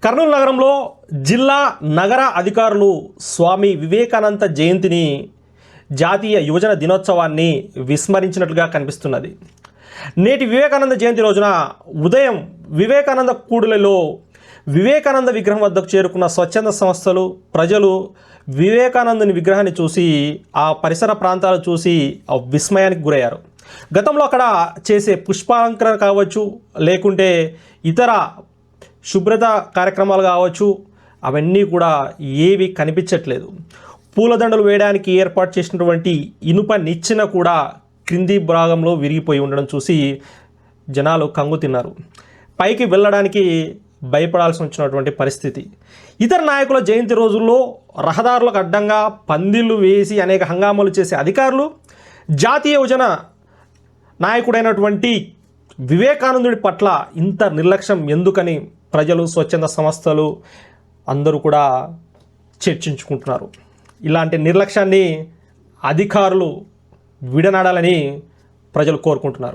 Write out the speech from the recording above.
కర్నూలు నగరంలో జిల్లా నగర అధికారులు స్వామి వివేకానంద జయంతిని జాతీయ యువజన దినోత్సవాన్ని విస్మరించినట్లుగా కనిపిస్తున్నది. నేటి వివేకానంద జయంతి రోజున ఉదయం వివేకానంద కూడలిలో వివేకానంద విగ్రహం వద్దకు చేరుకున్న స్వచ్ఛంద సంస్థలు, ప్రజలు వివేకానందుని విగ్రహాన్ని చూసి ఆ పరిసర ప్రాంతాలు చూసి విస్మయానికి గురయ్యారు. గతంలో అక్కడ చేసే పుష్పాలంకరణ కావచ్చు, లేకుంటే ఇతర శుభ్రత కార్యక్రమాలు కావచ్చు, అవన్నీ కూడా ఏవి కనిపించట్లేదు. పూలదండలు వేయడానికి ఏర్పాటు చేసినటువంటి ఇనుప నిచ్చెన కూడా క్రింది భాగంలో విరిగిపోయి ఉండడం చూసి జనాలు కంగు తిన్నారు. పైకి వెళ్ళడానికి భయపడాల్సి వచ్చినటువంటి పరిస్థితి. ఇతర నాయకుల జయంతి రోజుల్లో రహదారులకు అడ్డంగా పందిళ్లు వేసి అనేక హంగామాలు చేసే అధికారులు జాతీయ యువజన నాయకుడైనటువంటి వివేకానందుడి పట్ల ఇంత నిర్లక్ష్యం ఎందుకని ప్రజలు, స్వచ్ఛంద సంస్థలు అందరూ కూడా చర్చించుకుంటున్నారు. ఇలాంటి నిర్లక్ష్యాన్ని అధికారులు విడనాడాలని ప్రజలు కోరుకుంటున్నారు.